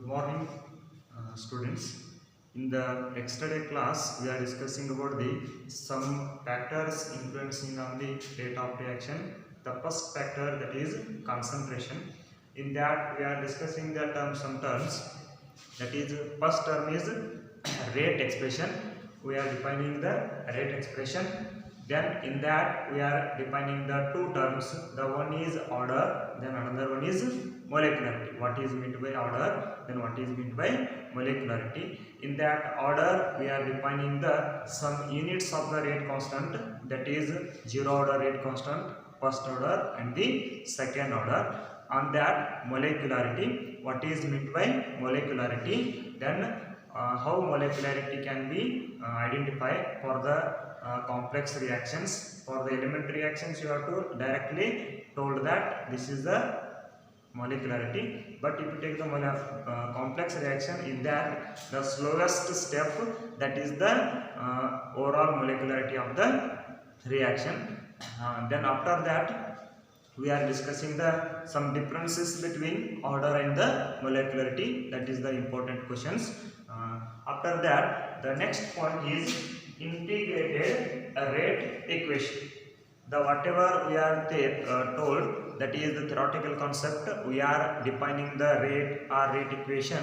morning, students. In the yesterday class, we are discussing about the some factors influencing on the rate of reaction. The first factor, that is concentration. In that, we are discussing the some terms. That is, first term is rate expression. We are defining the rate expression. Then in that we are defining the two terms. The one is order, then another one is molecularity. What is meant by order, then what is meant by molecularity. In that order we are defining the some units of the rate constant, that is zero order rate constant, first order and the second order. On that molecularity, what is meant by molecularity, then how molecularity can be identified for the complex reactions. For the elementary reactions you have to directly told that this is the molecularity, but if you take the complex reaction, in that the slowest step, that is the overall molecularity of the reaction. Then after that we are discussing the some differences between order and the molecularity. That is the important questions. After that, the next point is integrated rate equation. The whatever we are told, that is the theoretical concept. We are defining the rate or rate equation.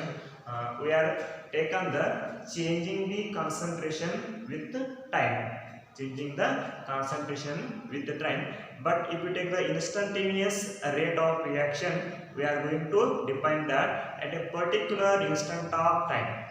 We are taken the changing the concentration with time. Changing the concentration with the time. But if we take the instantaneous rate of reaction, we are going to define that at a particular instant of time.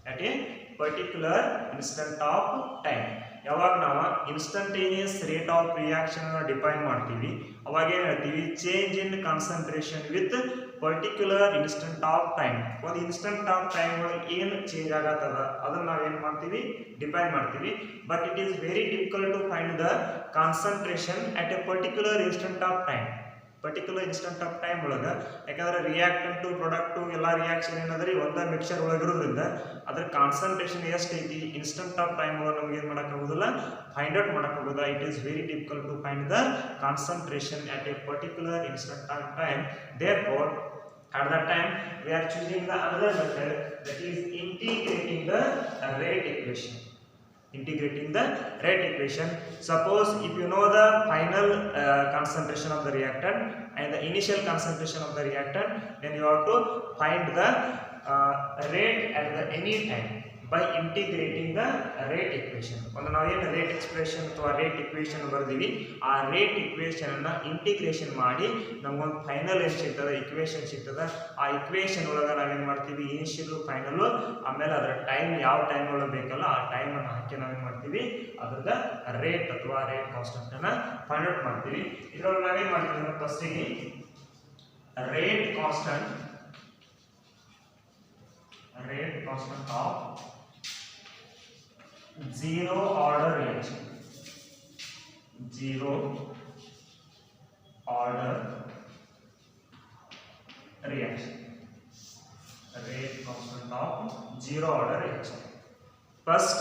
At a particular instant of time. ಯಾವಾಗ ನಾವು instantaneous rate of reaction ಅನ್ನು define ಮಾಡ್ತೀವಿ, ಅವಾಗ ಏನು ಹೇಳ್ತೀವಿ, change in concentration with particular instant of time. ಒಂದು instant of time ಒಳಗೆ ಏನು ಚೇಂಜ್ ಆಗತ್ತದ ಅದನ್ನು ನಾವು ಏನು ಮಾಡ್ತೀವಿ, ಡಿಫೈನ್ ಮಾಡ್ತೀವಿ. But it is very difficult to find the concentration at a particular instant of time. Particular instant of time ಒಳಗೆ, ಯಾಕಂದ್ರೆ ರಿಯಾಕ್ಟೆಂಟು ಪ್ರಾಡಕ್ಟು ಎಲ್ಲ ರಿಯಾಕ್ಷನ್ ಏನದ್ರಿ ಒಂದೇ ಮಿಕ್ಸರ್ ಒಳಗಿರೋದ್ರಿಂದ ಅದ್ರ ಕಾನ್ಸಂಟ್ರೇಷನ್ ಎಷ್ಟು ಐತಿ ಇನ್ಸ್ಟಂಟ್ ಆಫ್ ಟೈಮ್ ಒಳಗೆ ನಮ್ಗೆ ಏನು ಮಾಡೋಕ್ಕಾಗೋದಿಲ್ಲ, ಫೈಂಡ್ ಔಟ್ ಮಾಡೋಕ್ಕಾಗೋದಿಲ್ಲ. It is very difficult to find the concentration at a particular instant of time. Therefore, at that time we are choosing the another method, that is integrating the rate equation. Integrating the rate equation. Suppose if you know the final concentration of the reactant and the initial concentration of the reactant, then you have to find the rate at the any time by integrating the rate equation. ಒಂದು ನಾವೇನು rate expression ಅಥವಾ rate equation ಬರ್ದೀವಿ, ಆ rate equation ಅನ್ನ integration ಮಾಡಿ ನಮಗೊಂದು final ಏನು ಸಿಗ್ತದೆ, equation ಸಿಗ್ತದೆ. ಆ ಇಕ್ವೇಷನ್ ಒಳಗೆ ನಾವೇನು ಮಾಡ್ತೀವಿ, ಇನಿಷಿಯಲ್ ಫೈನಲ್, ಆಮೇಲೆ ಅದರ ಟೈಮ್ ಯಾವ ಟೈಮ್ ಒಳಗೆ ಬೇಕಲ್ಲ ಆ ಟೈಮ್ ಅನ್ನು ಹಾಕಿ ನಾವೇನು ಮಾಡ್ತೀವಿ, ಅದ್ರದ ರೇಟ್ ಅಥವಾ ರೇಟ್ ಕಾನ್ಸ್ಟೆಂಟ್ ಅನ್ನ ಫೈಂಡ್ ಔಟ್ ಮಾಡ್ತೀವಿ. ಇದರೊಳಗೆ ನಾವೇನು ಮಾಡ್ತೀವಿ ಅಂದ್ರೆ ಫಸ್ಟಿಗೆ rate constant of zero order reaction. Zero order reaction. Rate constant of zero order reaction. First,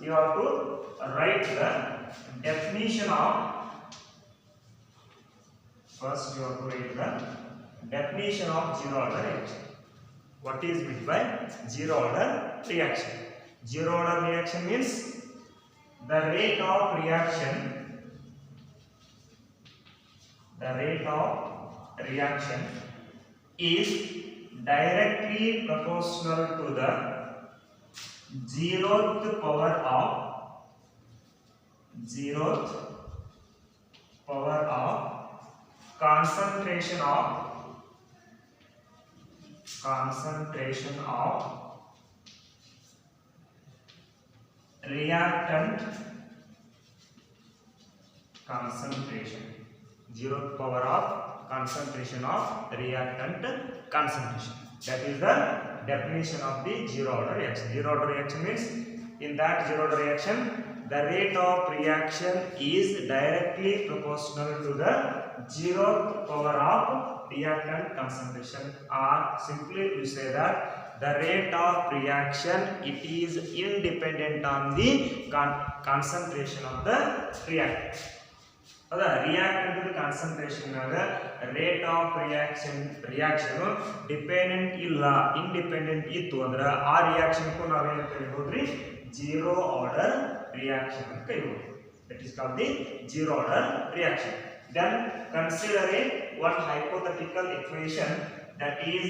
you have to write the definition of. First, you have to write the definition of zero order reaction. What is meant by zero order reaction? Zero order reaction means the rate of reaction. The rate of reaction is directly proportional to the zeroth power of concentration of reactant concentration. Zeroth power of concentration of reactant concentration. That is the definition of the zero order reaction. Zero order reaction means, in that zero order reaction, the rate of reaction is directly proportional to the zeroth power of reactant concentration, or simply we say that the rate of reaction, it is independent on the concentration of the reactant. ಅದ reactant concentration rate of reaction dependent ಇಲ್ಲ independent ಇತ್ತು ಅಂದ್ರೆ ಆ ರಿಯಾಕ್ಷನ್ಗೂ ನಾವೇನು ಕರಿಬಹುದ್ರಿ zero order reaction ಅಂತ ಕರಿಬಹುದು. That is called the zero order reaction. Then consider one hypothetical equation that is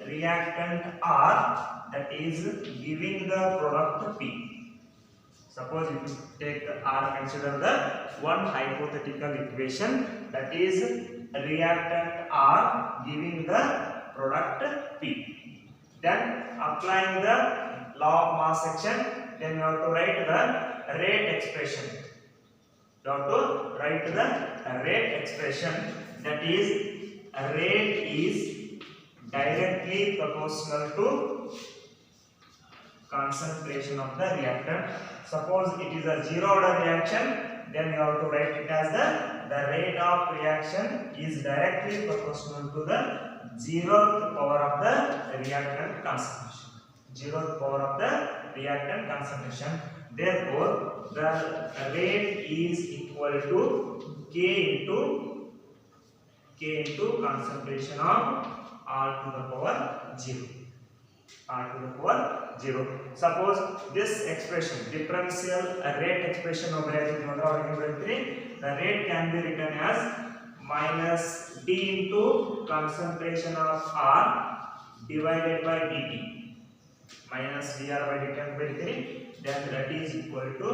reactant R that is giving the product P. Suppose if you take the R, consider the one hypothetical equation that is reactant R giving the product P. Then applying the law of mass action, then you have to write the rate expression. You have to write the rate expression, that is rate is directly proportional to concentration of the reactant. Suppose it is a zero order reaction, then you have to write it as the rate of reaction is directly proportional to the zeroth power of the reactant concentration. Zeroth power of the reactant concentration. Therefore, the rate is equal to K into concentration of R to the power 0. R to the power 0. Suppose this expression, differential rate expression of the rate can be written as minus D into concentration of R divided by dt. Minus dr by dt, then that is equal to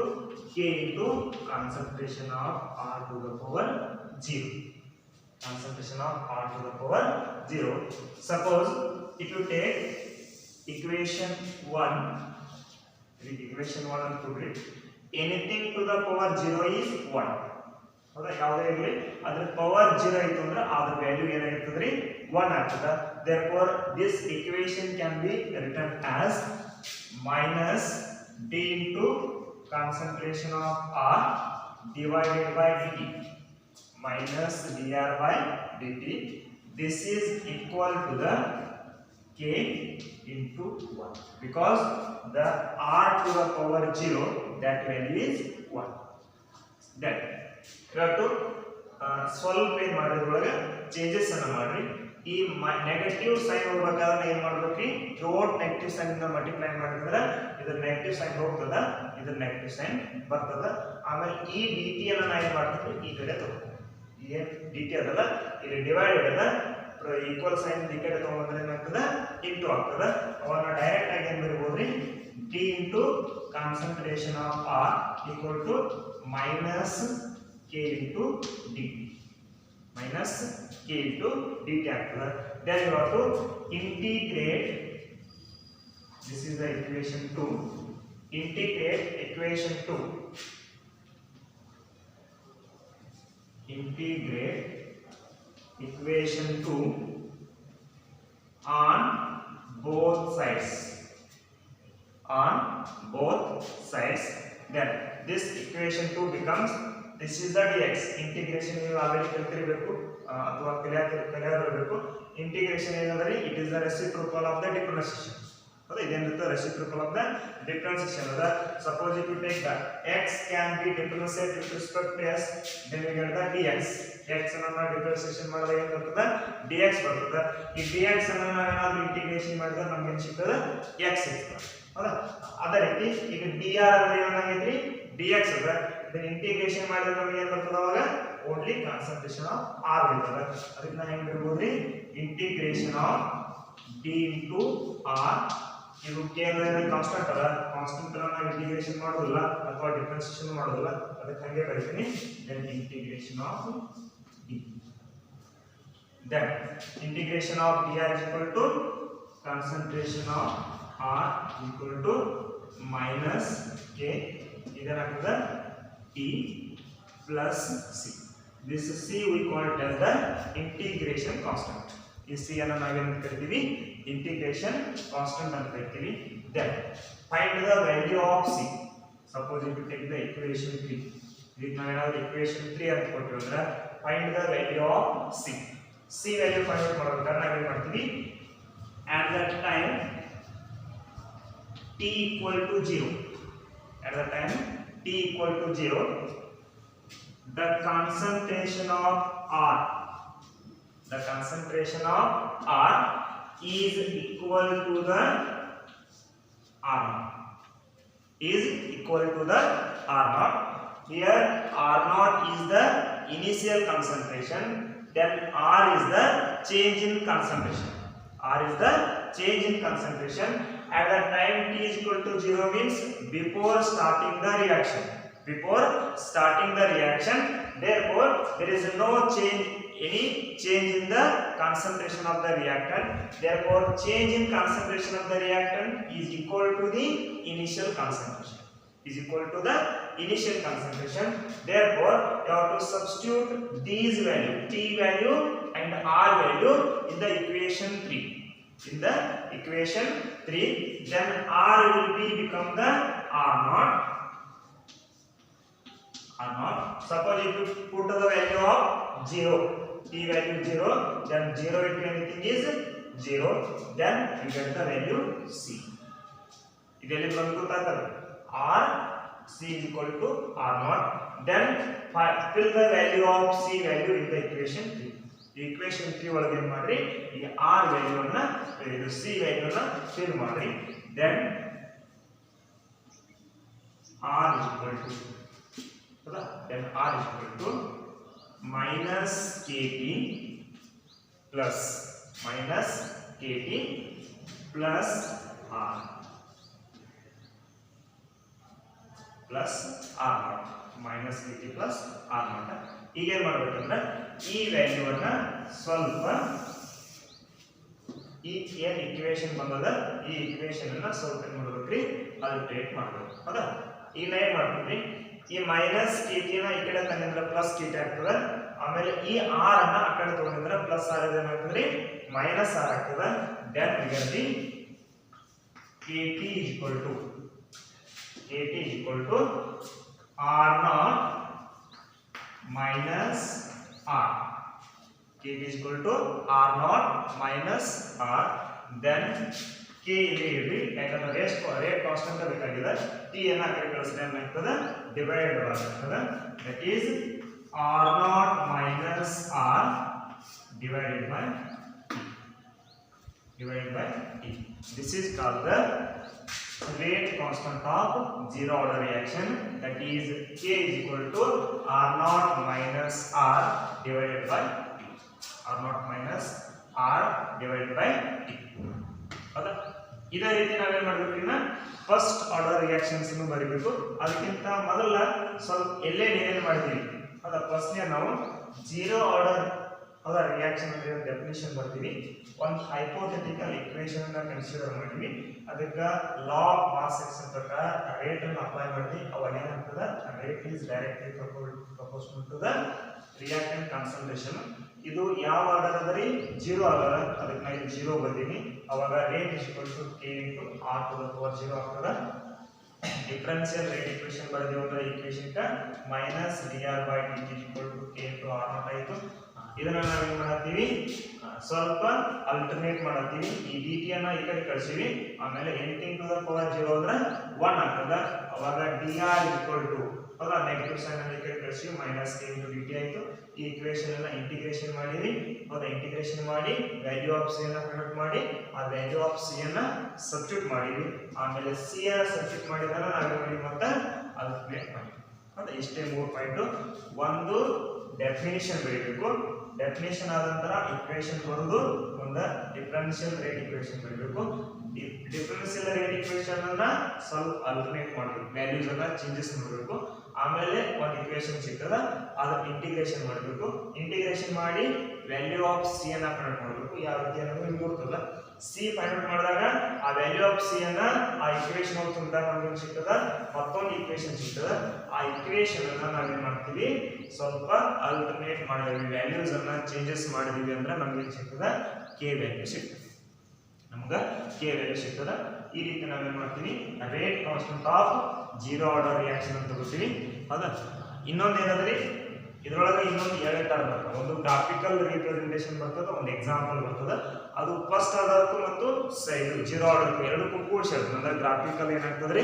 K into concentration of R to the power 0. Concentration of R to the power 0. Suppose if you take equation 1 and put it, anything to the power 0 is 1. ಹೌದಾ, ಯಾವುದೇ ಇರಲಿ ಅದರ power 0 ಇತ್ತು ಅಂದ್ರೆ ಅದರ value ಏನಾಗಿರ್ತದ್ರಿ 1 ಆಗ್ತದೆ. therefore this equation can be written as minus d into concentration of R divided by dt, minus dr by dt. This is equal to the K into 1 because the R to the power 0, that value is 1. Then you have to ಸ್ವಲ್ಪ ಏನು ಮಾಡೋದ್ರೊಳಗೆ changes ಅನ್ನು ಮಾಡ್ರಿ. ಈ negative sign ಹೋಗ್ಬೇಕಾದ್ರೆ ಏನು ಮಾಡ್ಬೇಕ್ರಿ, throughout negative sign ಇಂದ multiply ಮಾಡಿದ್ರೆ ಇದ್ರ ನೆಗೆಟಿವ್ ಸೈನ್ ಹೋಗ್ತದ, ಇದ್ರ ನೆಗೆಟಿವ್ ಸೈನ್ ಬರ್ತದ. ಆಮೇಲೆ ಈ ಡಿ ಟಿ ಅನ್ನ ನಾ ಏನು ಮಾಡ್ತೀವಿ ಈ ಕಡೆ ತಗೋತೀವಿ. ಏನು ಡಿ ಟಿ ಅದಲ್ಲ ಇಲ್ಲಿ ಡಿವೈಡೆಡ್ ಅದ, ಈಕ್ವಲ್ ಸೈನ್ ಈ ಕಡೆ ತಗೊಂಡ್ರೆ ಏನಾಗ್ತದ ಇಂಟು ಆಗ್ತದ. ಅವನ್ನ ಡೈರೆಕ್ಟ್ ಆಗಿ ಏನು ಬರೀಬೋದ್ರಿ, d into concentration of R equal to minus K into dt, minus K into dt ಆಗ್ತದೆ. then you have to integrate, this is the equation 2, integrate equation 2, integrate equation 2 on both sides, on both sides. then this equation 2 becomes, this is the dx. integration ನೀವು already ಕಲಿತಿರಬೇಕು ಅಥವಾ ಕಲಿಯಬೇಕು. integration ಏನಂದ್ರೆ it is the reciprocal of the differentiation. ಹೌದಾ, ಇದೇನಿರುತ್ತೆ reciprocal of the differentiation ಅದ. suppose if you take the x can be differentiated with respect to s, then we get the dx. x ಅನ್ನು ನಾವು differentiation ಮಾಡಿದಾಗ ಏನು ಬರ್ತದೆ, dx ಬರ್ತದೆ. ಈ dx ಅನ್ನು ನಾವು ಏನಾದರೂ ಇಂಟಿಗ್ರೇಷನ್ ಮಾಡಿದ್ರೆ ನಮಗೆ ಏನು ಸಿಗ್ತದೆ, x ಸಿಗ್ತದೆ. ಹೌದಾ, ಅದೇ ರೀತಿ ಈಗ dr ಅಂದ್ರೆ ಏನಾಗೈತ್ರಿ, dx ಅದ. then integration ಮಾಡಿದ್ರೆ ನಮಗೆ ಏನು ಬರ್ತದೆ, ಅವಾಗ ಓನ್ಲಿ ಕಾನ್ಸಂಟ್ರೇಷನ್ ಆಫ್ r ಬರ್ತದೆ. ಅದಕ್ಕೆ ನಾವು ಏನು ಬರೀಬೋದ್ರಿ, integration of d into r. ಇದು ಕೇವಲ ಕಾನ್ಸ್ಟೆಂಟ್ ಅಲ್ಲ, ಕಾನ್ಸ್ಟೆಂಟ್ ಅನ್ನ ನಾವು ಇಂಟಿಗ್ರೇಷನ್ ಮಾಡೋದಿಲ್ಲ ಅಥವಾ ಡಿಫರೆನ್ಸಿಯೇಷನ್ ಮಾಡೋದಿಲ್ಲ, ಅದಕ್ಕೆ ಹಾಗೆ ಬರೀತೀನಿ. then integration of d, then integration of dr is equal to concentration of r equal to minus k, ಇದೇನಾಗ್ತದೆ T plus C. This C we call it as the integration constant. ಈ C ಅನ್ನು ನಾವೇನು ಕರಿತೀವಿ, integration constant ಅಂತ ಕರಿತೀವಿ. then find the value of C. suppose if you take the equation 3, ಇದಕ್ಕೆ ನಾವು ಏನಾದರೂ equation 3 ಅಂತ ಕೊಟ್ಟಿವಿ ಅಂದ್ರೆ find the value of C. C value find out ಮಾಡಬೇಕಾದ್ರೆ ನಾವು ಏನು ಮಾಡ್ತೀವಿ, at that time t equal to 0, at that time t equal to 0, the concentration of R the concentration of R is equal to the R naught. Is equal to the R naught. Here R naught is the initial concentration, then R is the change in concentration. R is the change in concentration at the time t is equal to 0 means before starting the reaction. Before starting the reaction, therefore there is no change, any change in the concentration of the reactant. Therefore change in concentration of the reactant is equal to the initial concentration. Is equal to the initial concentration. Therefore you have to substitute these value, t value and R value in the equation 3. In the equation 3, then R will become the R naught. R naught. Suppose if you put the value of 0, t value 0, then 0 into anything is 0, then you get the value C. ಇದೆಲ್ಲಿ ಬಂದುತ್ತಾಗ R C is equal to R naught. Then fill the value of C value in the equation 3. Equation 3 ಒಳಗೆ ಏನು ಮಾಡ್ರಿ, ಈ R value ಅನ್ನು ಇದು C value ಅನ್ನು fill ಮಾಡ್ರಿ. Then R is equal to then R is equal to minus KT plus R plus R naught minus KT plus R naught. ಈಗ ಏನು ಮಾಡಬೇಕಂದ್ರೆ ಈ ವ್ಯಾಲ್ಯೂ ಅನ್ನ ಸ್ವಲ್ಪ ಈ ಏನು ಇಕ್ವೇಶನ್ ಬಂದದ ಈ ಇಕ್ವೇಶನ್ ಅನ್ನ ಸ್ವಲ್ಪ ಏನು ಮಾಡಬೇಕ್ರಿ, ಅಲ್ಟರೇಟ್ ಮಾಡಬೇಕು. ಹೌದಾ? ಈಗ ಏನು ಮಾಡ್ತೀವಿ, ಈ ಮೈನಸ್ KT ನ ಈ ಕಡೆ ತಂದಿದ್ರೆ ಪ್ಲಸ್ KT ಆಗ್ತದೆ. ಆಮೇಲೆ ಈ R ಅನ್ನ ಆ ಕಡೆ ತಗೊಂಡಿದ್ರೆ ಪ್ಲಸ್ R ಏನಾಗ್ತದೆ, ಮೈನಸ್ R ಆಗ್ತದೆ. Then we get the KT is equal to R naught minus R. KT is equal to R naught minus R. Then K ಇಲ್ಲಿ ಯಾಕಂದ್ರೆ ರೇಟ್ ಕಾನ್ಸ್ಟೆಂಟ್ ಬೇಕಾಗಿದೆ, T ಅನ್ನ ಆ ಕಡೆ ಕಳಿಸಿದ್ರೆ ಏನಾಗ್ತದೆ, ಡಿವೈಡೆಡ್ ಆಗ್ತದೆ. That is R naught minus R divided by T. This is called the rate constant of zero order reaction, that is K is equal to R naught minus R divided by T. R naught minus R divided by T. ಹೌದಾ? ಇದೇ ರೀತಿ ನಾವೇನು ಮಾಡಬೇಕಿನ್ನ first order reactions ಅನ್ನು ಬರೀಬೇಕು. ಅದಕ್ಕಿಂತ ಮೊದಲ ಸ್ವಲ್ಪ ಎಲ್ಲೇ ಏನೇನು ಮಾಡಿದ್ದೀವಿ ಹೌದಾ, ಫಸ್ಟ್ನೇ ನಾವು ಜೀರೋ ಆರ್ಡರ್ ಹೌದಾ ರಿಯಾಕ್ಷನ್ ಅಂದ್ರೆ ಡೆಫಿನಿಷನ್ ಬರ್ತೀವಿ. ಒಂದು ಹೈಪೋಥೆಟಿಕಲ್ ಇಕ್ವೇಶನ್ ಅನ್ನ ಕನ್ಸಿಡರ್ ಮಾಡಿವಿ. ಅದಕ್ಕೆ ಲಾ ಆಫ್ ಮಾಸ್ ಎಕ್ಸ್ ಪ್ರಕಾರ ರೇಟ್ ಅನ್ನು ಅಪ್ಲೈ ಮಾಡ್ತೀವಿ. ಅವಾಗ ಏನಾಗ್ತದೆ, rate is directly proportional to the reactant concentration. ಇದು ಯಾವ ಆರ್ಡರ್ ಅದರಿ, ಜೀರೋ ಆರ್ಡರ್. ಅದಕ್ಕೆ ನಾನು ಇಲ್ಲಿ ಜೀರೋ ಬರ್ತೀನಿ. ಅವಾಗ rate is equal to K into R to the power 0 ಆಗ್ತದೆ. ಡಿಫರೆನ್ಷಿಯಲ್ ರೇಟ್ ಇಕ್ವೇಶನ್ ಬರೆದಿವಿ ಅಂದ್ರೆ equation minus dr by dt is equal to K into R naught ಆಯಿತು. ಇದನ್ನ ನಾವು ಏನು ಮಾಡ್ತೀವಿ, ಸ್ವಲ್ಪ ಅಲ್ಟರ್ನೇಟ್ ಮಾಡ್ತೀವಿ. ಈ dt ಅನ್ನ ಈ ಕಡೆ ಕಳಿಸಿವಿ. ಆಮೇಲೆ anything to the power 0 ಅಂದ್ರೆ 1 ಆಗ್ತದೆ. ಅವಾಗ dr is equal to ಹೌದಾ ನೆಗೆಟಿವ್ ಸೈನ್ ಅನ್ನು ಈ ಕಡೆ ಕಳಿಸಿವಿ, ಮೈನಸ್ K into dt ಆಯಿತು. ಈ ಇಕ್ವೇಶನ್ ಅನ್ನ ಇಂಟಿಗ್ರೇಷನ್ ಮಾಡಿವಿ. ಹೌದಾ, ಇಂಟಿಗ್ರೇಷನ್ ಮಾಡಿ ವ್ಯಾಲ್ಯೂ ಆಫ್ C ಅನ್ನ ಫೈಂಡ್ ಔಟ್ ಮಾಡಿ ಆ ವ್ಯಾಲ್ಯೂ ಆಫ್ C ಅನ್ನ ಸಬ್ಸ್ಟಿಟ್ಯೂಟ್ ಮಾಡಿವಿ. ಆಮೇಲೆ C ಅನ್ನ ಸಬ್ಸ್ಟಿಟ್ಯೂಟ್ ಮಾಡಿದಾಗ ನಾವು ಏನು ಮಾಡಿವಿ ಮತ್ತೆ ಅಲ್ಟರ್ನೇಟ್ ಮಾಡಿವಿ. ಹೌದಾ, ಇಷ್ಟೇ 3 ಪಾಯಿಂಟ್. ಒಂದು ಡೆಫಿನಿಷನ್ ಬರೀಬೇಕು. ಡೆಫಿನಿಷನ್ ಆದ ನಂತರ ಇಕ್ವೇಶನ್ ಬರೋದು, ಒಂದು ಡಿಫರೆನ್ಷಿಯಲ್ ರೇಟ್ ಇಕ್ವೇಶನ್ ಬರೀಬೇಕು. ಡಿಫರೆನ್ಷಿಯಲ್ ರೇಟ್ ಇಕ್ವೇಶನ್ ಅನ್ನ ಸ್ವಲ್ಪ ಅಲ್ಟರ್ನೇಟ್ ಮಾಡಬೇಕು, ವ್ಯಾಲ್ಯೂಸ್ ಅನ್ನ ಚೇಂಜಸ್ ಮಾಡಬೇಕು. ಆಮೇಲೆ ಒಂದು ಇಕ್ವೇಶನ್ ಸಿಗ್ತದ, ಅದನ್ನ ಇಂಟಿಗ್ರೇಷನ್ ಮಾಡಬೇಕು. ಇಂಟಿಗ್ರೇಷನ್ ಮಾಡಿ ವ್ಯಾಲ್ಯೂ ಆಫ್ C ಅನ್ನ ಫೈಂಡ್ ಔಟ್ ಮಾಡಬೇಕು. ಯಾವ ರೀತಿ ಅನ್ನೋದು ನಿಮ್ಗೆ ಗೊತ್ತಲ್ಲ. C ಫೈಂಡ್ ಔಟ್ ಮಾಡಿದಾಗ ಆ ವ್ಯಾಲ್ಯೂ ಆಫ್ C ಅನ್ನ ಆ ಇಕ್ವೇಶನ್ ಒಳಗೆ ತುಂಬಿದಾಗ ನಮ್ಗೆ ಸಿಗ್ತದ, ಮತ್ತೊಂದು ಇಕ್ವೇಶನ್ ಸಿಗ್ತದ. ಆ ಇಕ್ವೇಶನ್ ಅನ್ನ ನಾವೇನ್ ಮಾಡ್ತೀವಿ, ಸ್ವಲ್ಪ ಅಲ್ಟರ್ನೇಟ್ ಮಾಡಿದ್ವಿ, ವ್ಯಾಲ್ಯೂಸ್ ಅನ್ನ ಚೇಂಜಸ್ ಮಾಡಿದ್ವಿ ಅಂದ್ರೆ ನಮ್ಗೆ ಸಿಗ್ತದ K ವ್ಯಾಲ್ಯೂ ಸಿಗ್ತದೆ. ನಮ್ಗೆ K ವ್ಯಾಲ್ಯೂ ಸಿಗ್ತದ. ಈ ರೀತಿ ನಾವೇನ್ ಮಾಡ್ತೀವಿ, rate constant of zero order reaction ಅಂತ ತಗೋತೀವಿ. ಹೌದಾ, ಇನ್ನೊಂದು ಏನಂದ್ರೆ ಇದರೊಳಗೆ ಇನ್ನೊಂದು 2 ತರ ಬರ್ತದೆ. ಒಂದು ಗ್ರಾಫಿಕಲ್ ರಿಪ್ರೆಸೆಂಟೇಷನ್ ಬರ್ತದೆ, ಒಂದು ಎಕ್ಸಾಂಪಲ್ ಬರ್ತದೆ. ಅದು ಫಸ್ಟ್ ಆರ್ಡರ್ಕು ಮತ್ತು ಜೀರೋ ಆರ್ಡರ್ಕು ಎರಡಕ್ಕೂ ಕೂಡಿಸಿ ಹೇಳ್ತದೆ. ಅಂದ್ರೆ ಗ್ರಾಫಿಕಲ್ ಏನಾಗ್ತದ್ರಿ,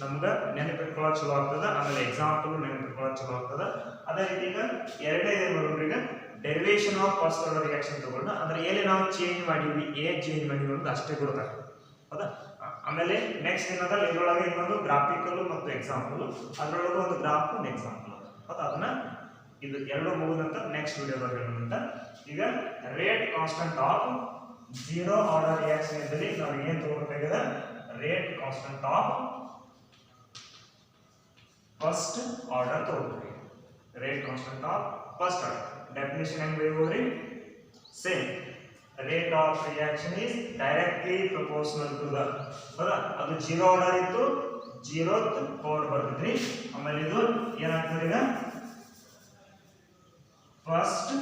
ನಮ್ಗೆ ನೆನಪಿಟ್ಕೊಳ್ಳೋಕೆ ಚಲೋ ಆಗ್ತದೆ. ಆಮೇಲೆ ಎಕ್ಸಾಂಪಲ್ ನೆನಪಿಟ್ಕೊಳ್ಳೋಕೆ ಚಲೋ ಆಗ್ತದೆ. ಅದೇ ರೀತಿ ಈಗ ಎರಡನೇ ಏನು ಮಾಡೋದು, ಈಗ derivation of first order reaction ತಗೊಂಡು ಅಂದ್ರೆ ಎಲ್ಲಿ ನಾವು ಚೇಂಜ್ ಮಾಡಿವಿ ಏ ಚೇಂಜ್ ಮಾಡಿವಿ ಅಂತ ಅಷ್ಟೇ ಕೊಡ್ತಾರೆ ಹೌದಾ. ಆಮೇಲೆ ನೆಕ್ಸ್ಟ್ ಏನಂದ್ರೆ ಇದರೊಳಗೆ ಇನ್ನೊಂದು ಗ್ರಾಫಿಕಲ್ ಮತ್ತು ಎಕ್ಸಾಂಪಲ್, ಅದರೊಳಗೆ ಒಂದು ಗ್ರಾಫ್ ಒಂದು ಎಕ್ಸಾಂಪಲ್ ಹೌದಾ. ಅದನ್ನ ಇದು ಎರಡು ಮುಗಿದ ನಂತರ ನೆಕ್ಸ್ಟ್ ವಿಡಿಯೋದಾಗ ಹೇಳೋಣ. ಈಗ rate constant of zero order reaction ಇದ್ದಲ್ಲಿ ನಾವು ಏನು ತಗೋಬೇಕಾಗಿದೆ, rate constant of first order ತಗೋಬೇಕು. Rate constant of first order definition ಹೆಂಗ್ ಬರೀಬೋದ್ರಿ, same rate of reaction is directly proportional to the ಹೌದಾ. ಅದು ಜೀರೋ ಆರ್ಡರ್ ಇತ್ತು, ಜೀರೋ ಪವರ್ ಬರ್ತೈತ್ರಿ. ಆಮೇಲೆ ಇದು ಏನಾಗ್ತದೆ ಈಗ first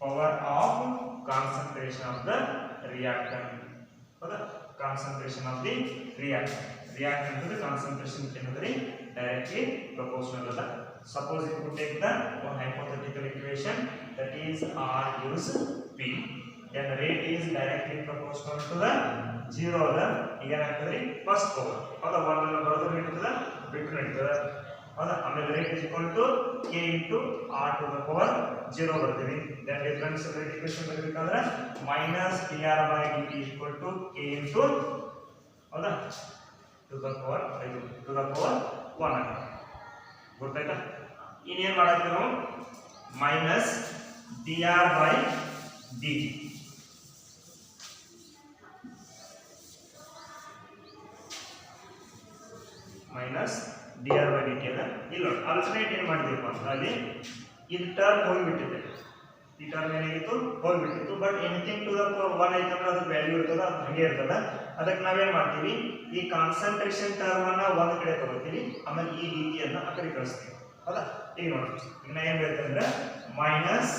power of concentration of the reactant ಹೌದಾ. Concentration of the reactant, reactant to the concentration ಏನಂದ್ರೆ directly proportional ಅದ. Suppose if you take the one hypothetical equation that is R use P, then rate is directly proportional to the zero ಅದ. ಈಗ ಏನಾಗ್ತದೆ first power ಹೌದಾ, 1 ಅನ್ನು ಬರೋದು ನಡೀತದ ಬಿಟ್ಟು ನಡೀತದ ಹೌದಾ. ಆಮೇಲೆ rate is equal to K into R to the power 0 ಬರ್ತೀವಿ. then ಡಿಫರೆನ್ಷಿಯಲ್ ಈಕ್ವೇಷನ್ ಬರಬೇಕಾದ್ರೆ minus dr by dt is equal to K into ಹೌದಾ to the power 1 ಗೊತ್ತಾಯ್ತಾ. ಇನ್ನೇನು ಮಾಡಾಕ್ತೀವಿ ನಾವು minus d r by d t minus d r by d T ಅದ. ಇಲ್ಲ alternate ಏನು ಮಾಡಿದೀವಪ್ಪ ಅಂದ್ರೆ ಅಲ್ಲಿ ಇದು ಟರ್ಮ್ ಹೋಗಿಬಿಟ್ಟಿದೆ, ಈ ಟರ್ಮ್ ಏನಾಗಿತ್ತು ಹೋಗಿಬಿಟ್ಟಿತ್ತು. But anything to the power 1 ಐತಂದ್ರೆ ಅದಕ್ಕೆ ವ್ಯಾಲ್ಯೂ ಇರ್ತದ, ಅದು ಹಂಗೆ ಇರ್ತದ. ಅದಕ್ಕೆ ನಾವೇನ್ ಮಾಡ್ತೀವಿ, ಈ ಕಾನ್ಸಂಟ್ರೇಷನ್ ಟರ್ಮ್ ಅನ್ನ ಒಂದ್ ಕಡೆ ತಗೋತೀವಿ, ಆಮೇಲೆ ಈ ರೀತಿಯನ್ನ ಆ ಕಡೆ ಕಳಿಸ್ತೀವಿ ಹೌದಾ. ಈಗ ನೋಡಿ ಇನ್ನ ಏನ್ ಬೇಕಂದ್ರೆ minus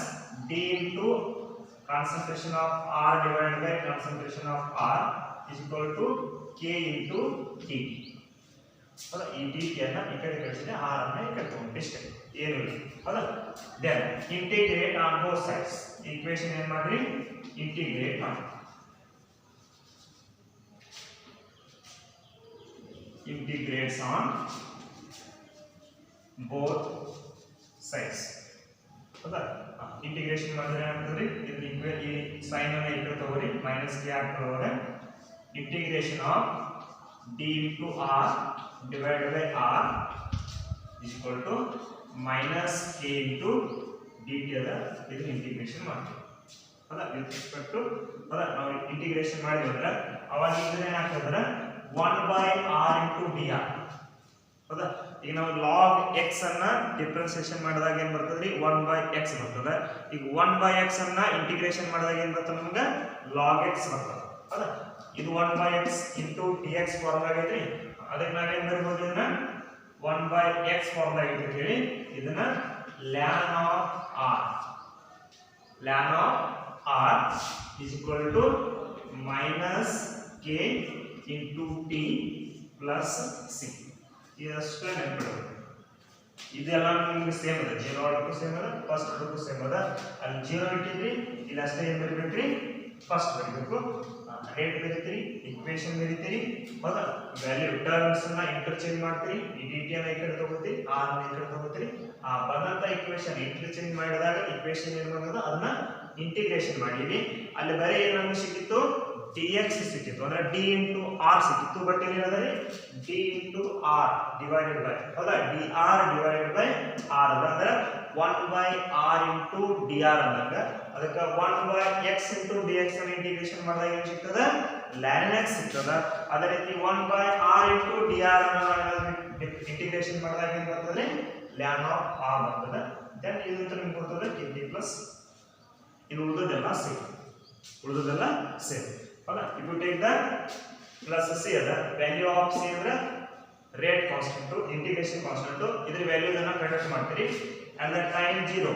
d into concentration of r divided by concentration of r is equal to k into t ಹೌದಾ. ಈ ಡಿ ಟಿಯನ್ನ ಈ ಕಡೆ ಕಳಿಸಿದ್ರೆ ಆರ್ ಅನ್ನ ಈ ಕಡೆ ತಗೊಂಡು ಇಷ್ಟೇ, ಏನು ಇಲ್ಲ ಹೌದಾ. Then integrate on both sides, equation ಏನ್ ಮಾಡ್ರಿ ಇಂಟಿಗ್ರೇಟ್ ಮಾಡಿ, integrates on both sides ಹೌದಾ. ಇಂಟಿಗ್ರೇಷನ್ ಮಾಡಿದ್ರೆ ಏನಾಗ್ತದೆ, ಇದು ಈ ಸೈನ್ ಅನ್ನ ಈ ಕಡೆ ತಗೋರಿ, ಮೈನಸ್ ಕೆ ಹಾಕ್ಕೊಳ್ಳೋರೆ. Integration of D into R divided by R is equal to minus K into D T ಅದ. ಇದನ್ನ ಇಂಟಿಗ್ರೇಷನ್ ಮಾಡ್ತೀವಿ ಹೌದಾ. ವಿತ್ ರೆಸ್ಪೆಕ್ಟ್ ಟು ಹೌದಾ, ನಾವು ಇಂಟಿಗ್ರೇಷನ್ ಮಾಡಿದ್ವಿ ಅಂದ್ರೆ ಅವಾಗ ಇದನ್ನ ಏನಾಗ್ತದ್ರೆ 1 by r into dr ಹೌದಾ. ಈಗ ನಾವು log x ಅನ್ನ ಡಿಫರೆನ್ಸಿಯೇಷನ್ ಮಾಡಿದಾಗ ಏನು ಬರ್ತದ್ರಿ 1 by x ಬರ್ತದೆ. ಈಗ 1 by x ಅನ್ನ ಇಂಟಿಗ್ರೇಷನ್ ಮಾಡಿದಾಗ ಏನು ಬರ್ತದೆ ನಮಗೆ log x ಬರ್ತದೆ ಹೌದಾ. ಇದು 1 by x into dx form ಆಗೈತ್ರಿ. ಅದಕ್ಕೆ ನಾವೇನು ಬರೀಬಹುದು, ಇದನ್ನ 1 by x ಫಾರ್ಮ್ ಆಗೈತೆ ಹೇಳಿ ಇದನ್ನ ln of r is equal to minus k into t plus c. ಇದಷ್ಟೇ ನೆನಪಿಡೋದು. ಇದೆಲ್ಲ ನಿಮ್ಗೆ ಸೇಮ್ ಅದ, ಜೀರೋ ಆರ್ಡರ್ಗೂ ಸೇಮ್ ಅದ, ಫಸ್ಟ್ ಆರ್ಡರ್ಗೂ ಸೇಮ್ ಅದ. ಅಲ್ಲಿ ಜೀರೋ ಇಟ್ಟಿದ್ರಿ, ಇಲ್ಲಿ ಅಷ್ಟೇ ಏನು ಬರೀಬೇಕ್ರಿ ಫಸ್ಟ್ ಬರೀಬೇಕು. ರೇಟ್ ಬರೀತೀರಿ, ಇಕ್ವೇಷನ್ ಬರೀತೀರಿ ಹೌದಾ. ವ್ಯಾಲ್ಯೂ ಟರ್ಮ್ಸ್ ಅನ್ನ ಇಂಟರ್ಚೇಂಜ್ ಮಾಡ್ತೀರಿ, ಈ ಡಿ ಟಿ ಅನ್ನ ಈ ಕಡೆ ತಗೋತೀರಿ, ಆರ್ ಅನ್ನ ಈ ಕಡೆ ತಗೋತೀರಿ. ಆ ಬಂದಂತ ಇಕ್ವೇಷನ್ ಇಂಟರ್ಚೇಂಜ್ ಮಾಡಿದಾಗ ಇಕ್ವೇಷನ್ ಏನು ಬಂದದ ಅದನ್ನ ಇಂಟಿಗ್ರೇಷನ್ ಮಾಡಿವಿ. ಅಲ್ಲಿ ಬರೀ ಏನು ಸಿಕ್ಕಿತ್ತು dx ಸಿಕ್ಕಿತ್ತು, ಅಂದ್ರೆ d into r ಸಿಕ್ಕಿತ್ತು. ಬಟ್ ಇಲ್ಲಿ ಏನಂದ್ರೆ d into r divided by ಹೌದಾ, dr ಡಿವೈಡೆಡ್ ಬೈ r ಅದ. ಅಂದ್ರೆ 1 by r into dr ಅಂದಾಗ ಅದಕ್ಕೆ 1 by x into dx ಅನ್ನು ಇಂಟಿಗ್ರೇಷನ್ ಮಾಡಿದಾಗ ಏನು ಸಿಗ್ತದೆ ln x ಸಿಗ್ತದ. ಅದೇ ರೀತಿ 1 by r into dr ಅನ್ನು ಇಂಟಿಗ್ರೇಷನ್ ಮಾಡಿದಾಗ ಏನು ಬರ್ತದೆ ln of r ಬರ್ತದೆ. ದೆನ್ ಇದು ನಿಮಗೆ ಬರ್ತದೆ kt plus ಇದು ಉಳಿದದೆಲ್ಲ ಸೇಮ್ ಹೌದಾ. if you take the plus c ಅದ ವ್ಯಾಲ್ಯೂ ಆಫ್ c ಅಂದ್ರೆ ರೇಟ್ ಕಾನ್ಸ್ಟೆಂಟ್ ಇಂಟಿಗ್ರೇಷನ್ ಕಾನ್ಸ್ಟೆಂಟ್, ಇದರ ವ್ಯಾಲ್ಯೂ ಅನ್ನು ಕಂಡಕ್ಟ್ ಮಾಡ್ತೀರಿ. at the time 0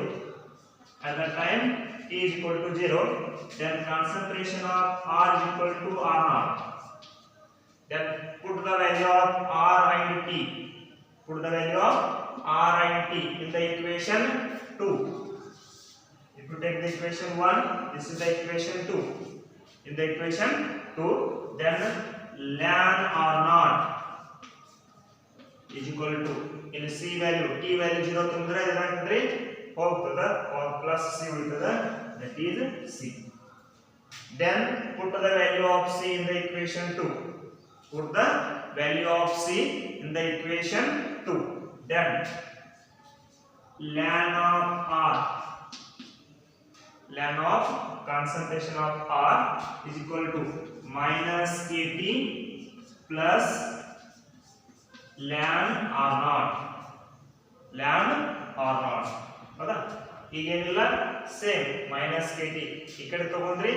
at the time t is equal to 0, then concentration of r is equal to r naught. Then put the value of r and t, put the value of r and t in the equation 2. If you take the equation 1, this is the equation 2. In the equation 2, then ln r naught is equal to, in c value t value 0 ತುಂಬಿದ್ರೆ ಏನಾಗ್ತದ್ರಿ ಹೋಗ್ತದ plus C ಉಳಿತದ that is c. Then put the value of c in the equation 2. Put the value of c in the equation 2. Then ln of concentration of R is equal to minus kT plus ln R0 ಹೌದಾ. ಈಗೇನಿಲ್ಲ same minus kT ಈ ಕಡೆ ತಗೊಂಡ್ರಿ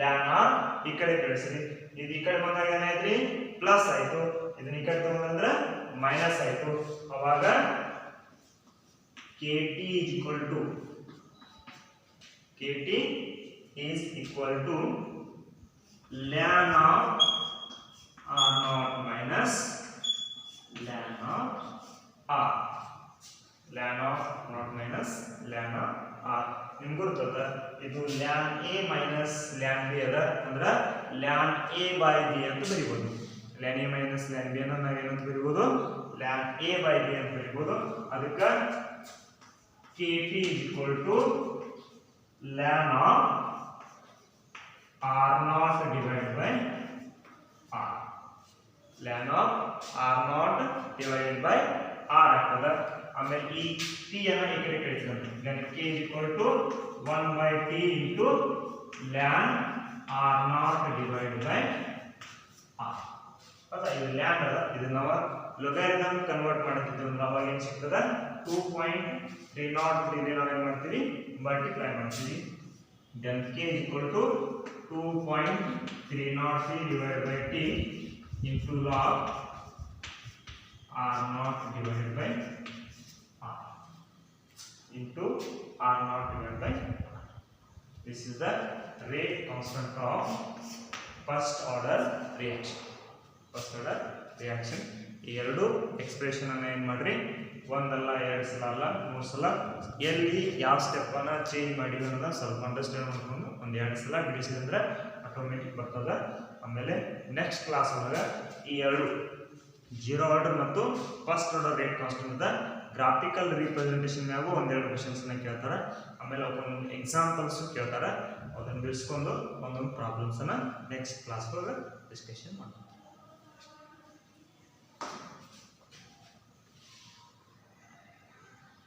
ln R ಈ ಕಡೆ ಕಳಿಸ್ರಿ. ಇದು ಈ ಕಡೆ ಬಂದಾಗ ಏನಾಯ್ತ್ರಿ ಪ್ಲಸ್ ಆಯ್ತು, ಇದನ್ನ ಈ ಕಡೆ ತಗೊಂಡ್ರೆ ಮೈನಸ್ ಆಯ್ತು. ಅವಾಗ kT is equal to ln of R0 minus ln of R. ln of R0 minus ln of R. ನಿಮ್ಗೆ ಗೊತ್ತದ ಇದು ln A minus ln B ಅದ ಅಂದ್ರೆ ln A by B ಅಂತ ಬರೀಬಹುದು. ln A minus ln B ಅನ್ನು ನಾವು ಏನಂತ ಬರೀಬಹುದು ln A by B ಅಂತ ಬರೀಬಹುದು. ಅದಕ್ಕೆ kT is equal to ln of R0 divided by R. ln of R0 divided by R ಆಗ್ತದ. ಆಮೇಲೆ ಈ t ಅನ್ನು ಈ ಕಡೆ ಕಳಿಸ್ಕೊಂಡ್ರೆ then k is equal to 1 by t into ln R0 divided by R. ಹೌದಾ. ಇದು ln ಅದ, ಇದು ನಾವು ಲೊಗಾರಿಥಮ್ ಕನ್ವರ್ಟ್ ಮಾಡ್ತಿದ್ವಿ ಅಂದ್ರೆ ಅವಾಗ ಏನು ಸಿಗ್ತದ 2.303 ನಾವು ಏನು ಮಾಡ್ತೀವಿ ಮಲ್ಟಿಪ್ಲೈ ಮಾಡ್ತೀವಿ. then k is equal to 2.303 divided by t into log R0 divided by R into R0 divided by R. This is the rate constant of first order reaction. ಈ ಎರಡು ಎಕ್ಸ್ಪ್ರೆಷನ್ ಅನ್ನ ಏನು ಮಾಡ್ರಿ ಒಂದಲ್ಲ ಎರಡು ಸಲ ಅಲ್ಲ ಮೂರು ಸಲ ಎಲ್ಲಿ ಯಾವ ಸ್ಟೆಪ್ ಅನ್ನ ಚೇಂಜ್ ಮಾಡಿವಿ ಅನ್ನೋದನ್ನ ಸ್ವಲ್ಪ ಅಂಡರ್ಸ್ಟ್ಯಾಂಡ್ ಮಾಡ್ಕೊಂಡು ಒಂದು ಎರಡು ಸಲ ಬಿಡಿಸಿದ್ರೆ ಆಟೋಮೆಟಿಕ್ ಬರ್ತದ. ಆಮೇಲೆ ನೆಕ್ಸ್ಟ್ ಕ್ಲಾಸ್ ಒಳಗೆ ಈ ಎರಡು ಜೀರೋ ಆರ್ಡರ್ ಮತ್ತು first order rate constant graphical representation ಮ್ಯಾಗು ಒಂದೆರಡು ಕ್ವಶನ್ಸ್ನ ಕೇಳ್ತಾರೆ. ಆಮೇಲೆ ಅವೊಂದು ಎಕ್ಸಾಂಪಲ್ಸ್ ಕೇಳ್ತಾರೆ. ಅದನ್ನು ಬಿಡಿಸ್ಕೊಂಡು ಒಂದೊಂದು ಪ್ರಾಬ್ಲಮ್ಸನ್ನು ನೆಕ್ಸ್ಟ್ ಕ್ಲಾಸ್ ಒಳಗೆ ಡಿಸ್ಕಷನ್ ಮಾಡ್ತಾರೆ.